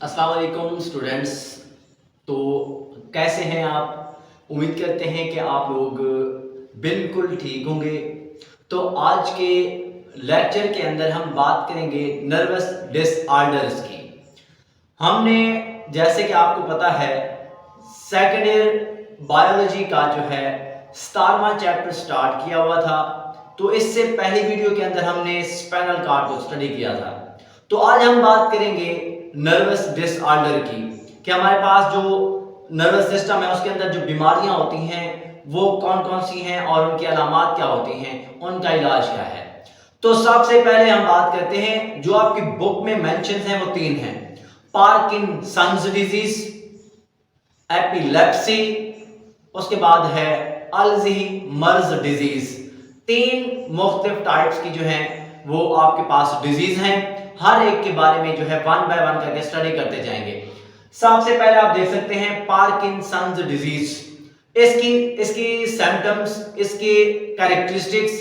अस्सलाम वालेकुम स्टूडेंट्स। तो कैसे हैं आप? उम्मीद करते हैं कि आप लोग बिल्कुल ठीक होंगे। तो आज के लेक्चर के अंदर हम बात करेंगे नर्वस डिसऑर्डर्स की। हमने जैसे कि आपको पता है सेकेंड ईयर बायोलॉजी का जो है 17वां चैप्टर स्टार्ट किया हुआ था। तो इससे पहली वीडियो के अंदर हमने स्पाइनल कॉर्ड को स्टडी किया था। तो आज हम बात करेंगे नर्वस डिसऑर्डर की कि हमारे पास जो नर्वस सिस्टम है उसके अंदर जो बीमारियां होती हैं वो कौन कौन सी हैं और उनकी अलामात क्या होती हैं, उनका इलाज क्या है। तो सबसे पहले हम बात करते हैं, जो आपकी बुक में मेंशन हैं वो तीन हैं: पार्किंसंस डिजीज, एपिलेप्सी, उसके बाद है अल्जीमर्स डिजीज। तीन मुख्तलिफ टाइप्स की जो हैं वो आपके पास डिजीज हैं। हर एक के बारे में जो है वन बाय वन करके स्टडी करते जाएंगे। सबसे पहले आप देख सकते हैं पार्किंसंस डिजीज। इसकी सिम्टम्स, इसकी कैरेक्टरिस्टिक्स,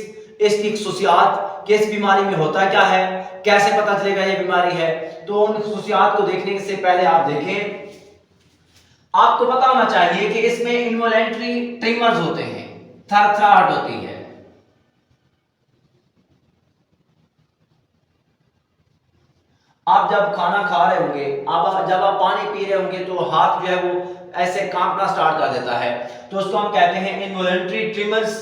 इसकी खुसूसियात, किस बीमारी में होता क्या है, कैसे पता चलेगा ये बीमारी है। तो उन खुसूसियात को देखने से पहले आप देखें, आपको पता होना चाहिए कि इसमें इनवॉलेंटरी ट्रिमर्स होते हैं, थरथराहट होती है। आप जब खाना खा रहे होंगे, जब आप पानी पी रहे होंगे तो हाथ जो है वो ऐसे कांपना स्टार्ट कर देता है। तो उसको हम कहते हैं इनवॉलेंटरी ट्रिमर्स।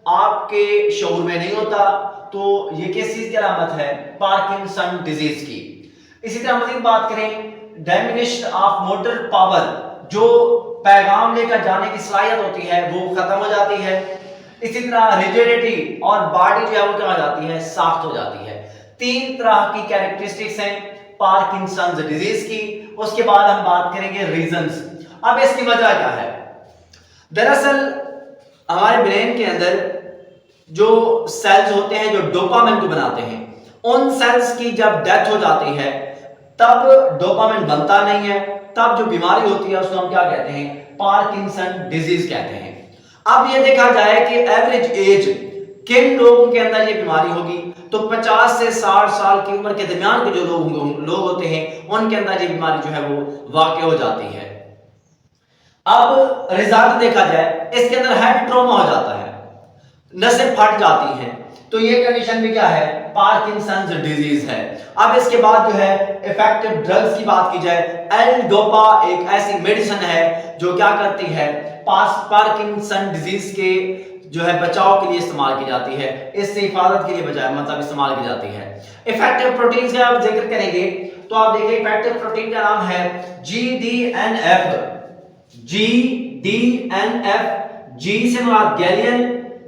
आपके शऊर में नहीं होता। तो ये किस चीज की अलामत है? पार्किंसन डिजीज की। इसी तरह मजीद बात करें, डिमिनिश्ड ऑफ मोटर पावर, जो पैगाम लेकर जाने की सलाहियत होती है वो खत्म हो जाती है। इसी तरह रिजिडिटी और बॉडी जो है वो क्या हो जाती है? सॉफ्ट हो जाती है। तीन तरह की कैरेक्टरिस्टिक्स हैं पार्किंसंस डिजीज की। उसके बाद हम बात करेंगे रीजंस। अब इसकी वजह क्या है? दरअसल हमारे ब्रेन के अंदर जो सेल्स होते हैं जो डोपामिन को बनाते हैं, उन सेल्स की जब डेथ हो जाती है तब डोपामिन बनता नहीं है। तब जो बीमारी होती है उसको हम क्या कहते हैं? पार्किंसन डिजीज कहते हैं। अब ये देखा जाए कि एवरेज एज किन लोगों के अंदर ये बीमारी होगी, तो 50 से 60 साल की उम्र के दरमियान के जो लोग होते हैं उनके अंदर ये बीमारी जो है वो वाकई हो जाती है। अब रिजल्ट देखा जाए, इसके अंदर हेड ट्रॉमा हो जाता है, नसें फट जाती हैं। तो ये कंडीशन भी क्या है? पार्किंसंस डिजीज है। अब इसके बाद जो है इफेक्टिव ड्रग्स की बात की जाए, एल डोपा एक ऐसी मेडिसिन है जो क्या करती है? पार्किंसन डिजीज के जो है बचाव के लिए इस्तेमाल की जाती है, इससे हिफाजत के लिए बचाव मतलब इस्तेमाल की जाती है। इफेक्टिव प्रोटीन का आप जिक्र करेंगे तो आप देखिए इफेक्टिव प्रोटीन का नाम है GDNF। GDNF, G से मुराद गैलियन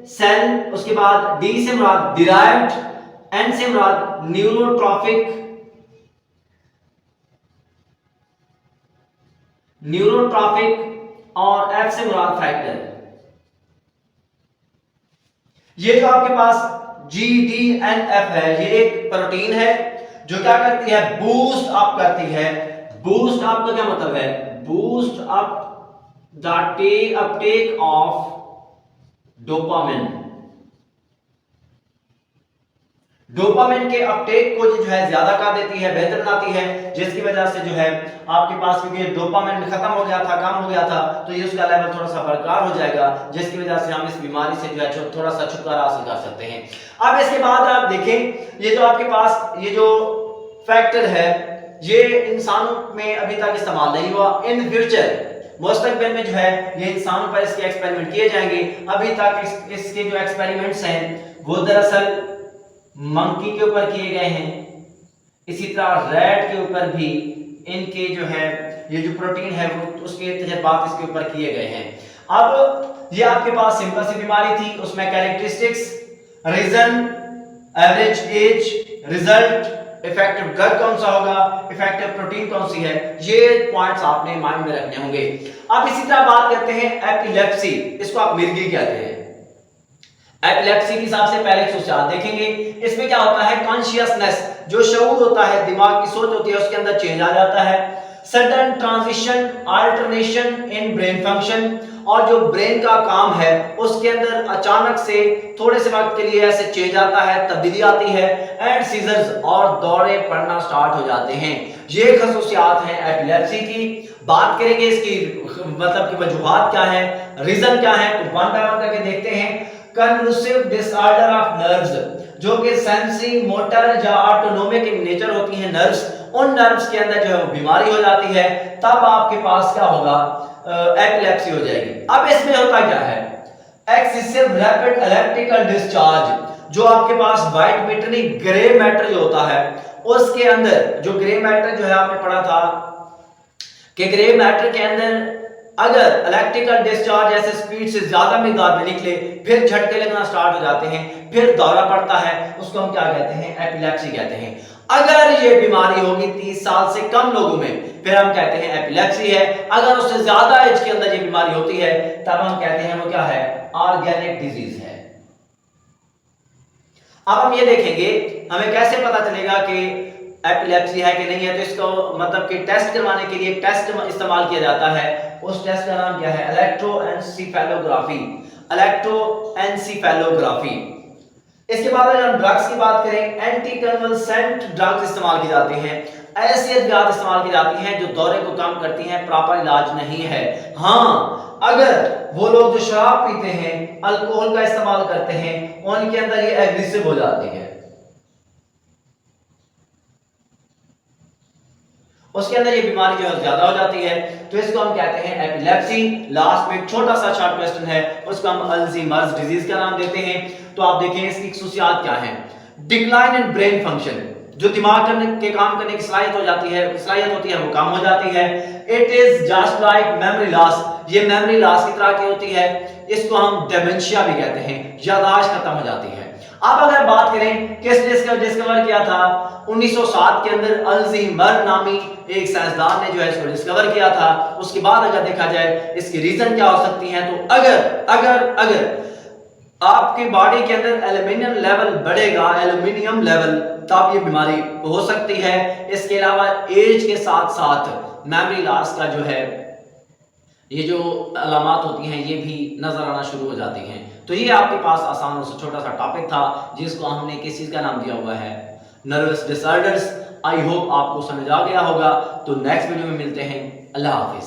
सेल, उसके बाद D से मुराद डिराइव्ड, N से मुराद न्यूरोट्रॉफिक और F से मुराद फैक्टर। ये जो आपके पास GDNF है ये एक प्रोटीन है जो क्या करती है? बूस्ट अप करती है। बूस्ट अप का क्या मतलब है? Boost up the Uptake of dopamine. Dopamine के अपटेक को जो है ज्यादा कर देती है, बेहतर बनाती है, जिसकी वजह से जो है आपके पास, क्योंकि डोपामिन खत्म हो गया था, कम हो गया था, तो ये उसका लेवल थोड़ा सा बरकरार हो जाएगा, जिसकी वजह से हम इस बीमारी से जो है थोड़ा सा छुटकारा हासिल कर सकते हैं। अब इसके बाद आप देखें, ये जो आपके पास ये जो फैक्टर है ये इंसानों में अभी तक इस्तेमाल नहीं हुआ। इन फ्यूचर मुस्तकबिल में जो है ये इंसानों पर इसके एक्सपेरिमेंट किए जाएंगे। अभी तक इसके जो एक्सपेरिमेंट्स हैं वो दरअसल मंकी के ऊपर किए गए हैं, इसी तरह रैट के ऊपर भी इनके जो है ये जो प्रोटीन है वो उसके तजर्बात इसके ऊपर किए गए हैं। अब ये आपके पास सिंपल सी बीमारी थी, उसमें characteristics, reason, average age, result, effective drug कौन सा होगा, इफेक्टिव प्रोटीन कौन सी है, ये पॉइंट्स आपने माइंड में रखने होंगे। अब इसी तरह बात करते हैं एपिलेप्सी, इसको आप मिर्गी कहते हैं। एपिलेप्सी की सबसे पहले खुसूसियात देखेंगे। इसमें क्या होता है? कॉन्शियसनेस, जो शऊर होता है, दिमाग की सोच होती है, उसके अंदर चेंज आ जाता है। Sudden transition, alternation in brain function, और जो ब्रेन का काम है उसके अंदर अचानक से थोड़े से वक्त के लिए ऐसे चेंज आता है, तब्दीली आती है एंड सीजर्स और दौरे पड़ना स्टार्ट हो जाते हैं। ये खसूसियात हैं एपिलेप्सी की। बात करेंगे इसकी मतलब की वजूहात क्या है, रीजन क्या है, तो वन बाय वन करके देखते हैं। कन्वल्सिव डिसऑर्डर ऑफ नर्व्स, जो कि सेंसरी, मोटर या ऑटोनोमिक इन नेचर होती हैं नर्व्स, उन नर्व्स के अंदर जो है बीमारी हो जाती है, तब आपके पास क्या होगा, एपिलेप्सी हो जाएगी। अब इसमें होता क्या है, एक्सेसिव रैपिड इलेक्ट्रिकल डिस्चार्ज, जो आपके पास व्हाइट मैटर नहीं ग्रे मैटर जो होता है उसके अंदर, जो ग्रे मैटर जो है आपने पढ़ा था कि ग्रे मैटर के अंदर अगर इलेक्ट्रिकल डिस्चार्ज ऐसे स्पीड से ज्यादा मिकदार में निकले, फिर झटके लगना स्टार्ट हो जाते हैं, फिर दौरा पड़ता है, उसको हम क्या कहते हैं, एपिलेप्सी कहते हैं। अगर ये बीमारी होगी 30 साल से कम लोगों में, फिर हम कहते हैं एपिलेप्सी है। अगर उससे ज्यादा एज के अंदर ये बीमारी होती है, तब हम कहते हैं वो क्या है, ऑर्गेनिक डिजीज है। अब हम ये देखेंगे हमें कैसे पता चलेगा कि एपिलेप्सी है कि नहीं है, तो इसको मतलब कि टेस्ट करवाने के लिए एक टेस्ट इस्तेमाल किया जाता है। उस टेस्ट का नाम क्या है, इलेक्ट्रोएन्सेफेलोग्राफी। इलेक्ट्रोएन्सेफेलोग्राफी। इसके बाद अगर हम ड्रग्स की बात करें, एंटी कन्वल्सेंट ड्रग्स इस्तेमाल की जाती हैं, ऐसी अद्वियात इस्तेमाल की जाती हैं जो दौरे को कम करती हैं, प्रॉपर इलाज नहीं है। हाँ, अगर वो लोग जो शराब पीते हैं, अल्कोहल का इस्तेमाल करते हैं, उनके अंदर ये एग्रेसिव हो जाती है, उसके अंदर ये बीमारी जो है ज्यादा हो जाती है, तो इसको हम कहते हैं एपिलेप्सी। लास्ट में एक छोटा सा शॉर्ट क्वेश्चन है, उसको हम अल्जाइमर्स डिजीज का नाम देते हैं। तो आप देखें इसकी खसूसियात क्या है। डिक्लाइन इन ब्रेन फंक्शन, जो दिमाग के काम करने की सलाहियत हो जाती है, सलाहियत होती है वो कम हो जाती है। It is just like memory loss, ये मेमोरी लॉस की तरह की होती है, इसको हम डेमेंशिया भी कहते हैं, याददाश्त खत्म हो जाती है। अब अगर बात करें किसने इसका डिस्कवर किया था, 1907 के अंदर अल्जाइमर नामी एक साइंसदान ने जो है इसको डिस्कवर किया था। उसके बाद अगर देखा जाए इसकी रीजन क्या हो सकती है, तो अगर आपकी बॉडी के अंदर एल्यूमिनियम लेवल बढ़ेगा, एल्यूमिनियम लेवल, तब ये बीमारी हो सकती है। इसके अलावा एज के साथ साथ मेमोरी लॉस का जो है ये जो अलामात होती हैं ये भी नजर आना शुरू हो जाती हैं। तो ये आपके पास आसान और छोटा सा टॉपिक था जिसको हमने किस चीज का नाम दिया हुआ है, नर्वस डिसऑर्डर्स। आई होप आपको समझ आ गया होगा। तो नेक्स्ट वीडियो में मिलते हैं। अल्लाह हाफिज।